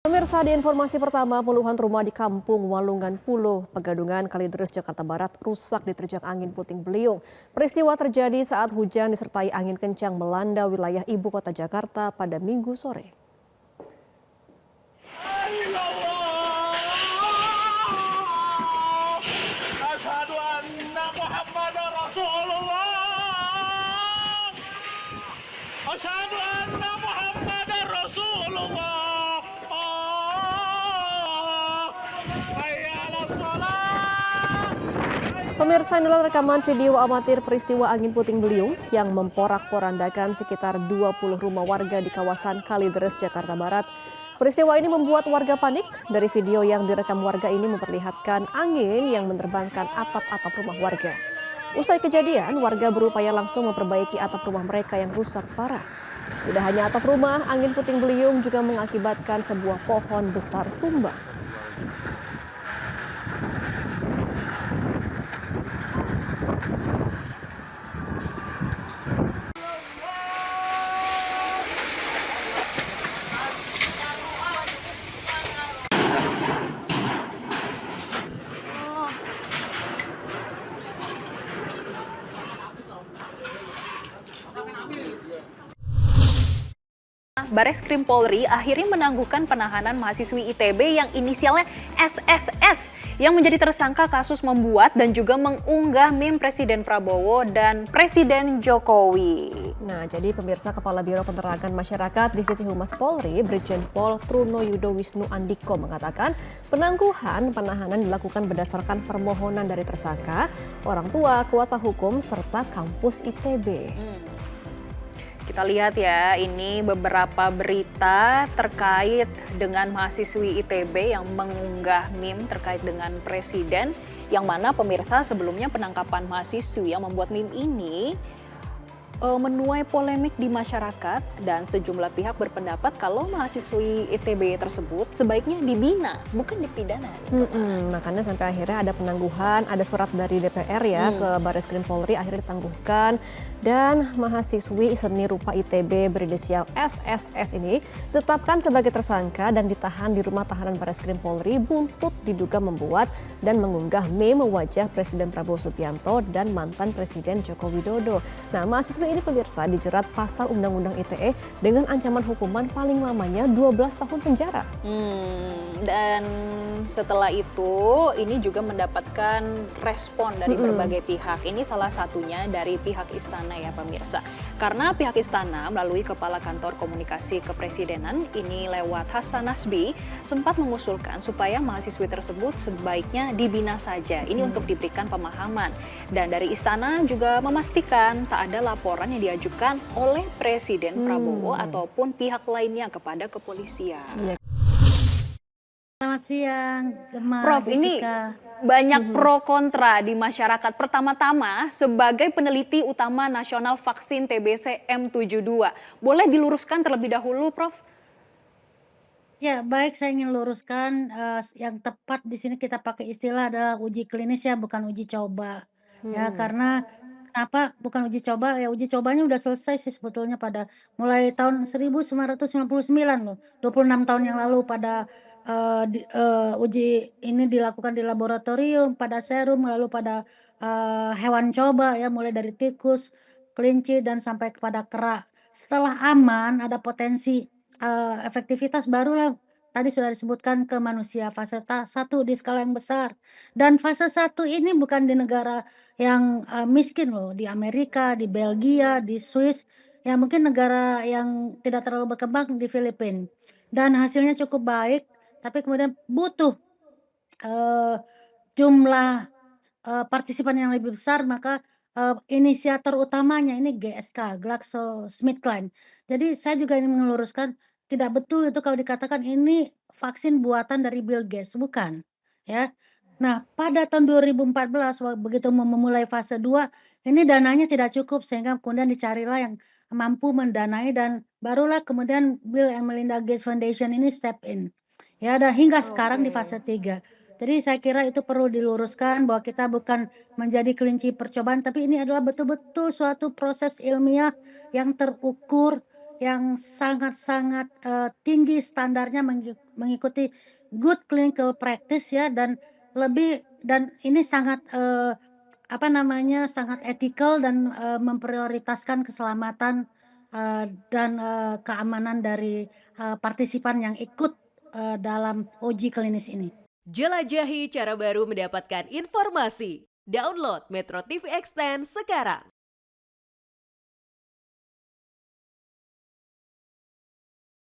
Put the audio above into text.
Pemirsa, di informasi pertama, puluhan rumah di Kampung Walungan Pulo, Pegadungan, Kalideres, Jakarta Barat rusak diterjang angin puting beliung. Peristiwa terjadi saat hujan disertai angin kencang melanda wilayah ibu kota Jakarta pada Minggu sore. Pemirsa, inilah rekaman video amatir peristiwa angin puting beliung yang memporak-porandakan sekitar 20 rumah warga di kawasan Kalideres, Jakarta Barat. Peristiwa ini membuat warga panik. Dari video yang direkam warga ini memperlihatkan angin yang menerbangkan atap-atap rumah warga. Usai kejadian, warga berupaya langsung memperbaiki atap rumah mereka yang rusak parah. Tidak hanya atap rumah, angin puting beliung juga mengakibatkan sebuah pohon besar tumbang. Bareskrim Polri akhirnya menangguhkan penahanan mahasiswi ITB yang inisialnya SSS yang menjadi tersangka kasus membuat dan juga mengunggah meme Presiden Prabowo dan Presiden Jokowi. Nah, jadi pemirsa, Kepala Biro Penerangan Masyarakat Divisi Humas Polri, Brigjen Pol Truno Yudo Wisnu Andiko mengatakan penangguhan penahanan dilakukan berdasarkan permohonan dari tersangka, orang tua, kuasa hukum, serta kampus ITB. Kita lihat ya, ini beberapa berita terkait dengan mahasiswi ITB yang mengunggah meme terkait dengan presiden, yang mana pemirsa sebelumnya penangkapan mahasiswi yang membuat meme ini menuai polemik di masyarakat dan sejumlah pihak berpendapat kalau mahasiswi ITB tersebut sebaiknya dibina, bukan dipidana. Makanya sampai akhirnya ada penangguhan, ada surat dari DPR ya ke Bareskrim Polri akhirnya ditangguhkan, dan mahasiswi seni rupa ITB berinisial SSS ini ditetapkan sebagai tersangka dan ditahan di rumah tahanan Bareskrim Polri buntut diduga membuat dan mengunggah meme wajah Presiden Prabowo Subianto dan mantan Presiden Joko Widodo. Nah, mahasiswi ini pemirsa dijerat pasal Undang-Undang ITE dengan ancaman hukuman paling lamanya 12 tahun penjara. Dan setelah itu ini juga mendapatkan respon dari berbagai pihak. Ini salah satunya dari pihak istana ya pemirsa. Karena pihak istana melalui Kepala Kantor Komunikasi Kepresidenan ini lewat Hasan Nasbi sempat mengusulkan supaya mahasiswi tersebut sebaiknya dibina saja. Ini untuk diberikan pemahaman. Dan dari istana juga memastikan tak ada laporan yang diajukan oleh Presiden Prabowo ataupun pihak lainnya kepada kepolisian. Iya. Selamat siang, Gemma, Prof, ini Jessica. banyak pro kontra di masyarakat. Pertama-tama, sebagai peneliti utama nasional vaksin TBC M72, boleh diluruskan terlebih dahulu, Prof? Ya, baik, saya ingin luruskan yang tepat di sini kita pakai istilah adalah uji klinis ya, bukan uji coba. Ya, karena kenapa bukan uji coba? Ya, uji cobanya udah selesai sih sebetulnya pada mulai tahun 1999 loh, 26 tahun yang lalu pada uji ini dilakukan di laboratorium, pada serum, lalu pada hewan coba ya, mulai dari tikus, kelinci, dan sampai kepada kera. Setelah aman, ada potensi efektivitas, barulah tadi sudah disebutkan ke manusia fase 1 di skala yang besar. Dan fase 1 ini bukan di negara yang miskin loh, di Amerika, di Belgia, di Swiss, ya mungkin negara yang tidak terlalu berkembang di Filipina. Dan hasilnya cukup baik, tapi kemudian butuh eee, jumlah partisipan yang lebih besar, maka inisiator utamanya ini GSK, GlaxoSmithKline. Jadi saya juga ingin meluruskan, tidak betul itu kalau dikatakan ini vaksin buatan dari Bill Gates, bukan, ya. Nah, pada tahun 2014 begitu memulai fase 2, ini dananya tidak cukup sehingga kemudian dicarilah yang mampu mendanai, dan barulah kemudian Bill and Melinda Gates Foundation ini step in. Ya, dan hingga sekarang di fase 3. Jadi saya kira itu perlu diluruskan bahwa kita bukan menjadi kelinci percobaan, tapi ini adalah betul-betul suatu proses ilmiah yang terukur, yang sangat-sangat, tinggi standarnya mengikuti good clinical practice ya dan ini sangat, apa namanya, sangat etikal dan, memprioritaskan keselamatan, dan, keamanan dari, partisipan yang ikut, dalam uji klinis ini. Jelajahi cara baru mendapatkan informasi. Download Metro TV Extend sekarang.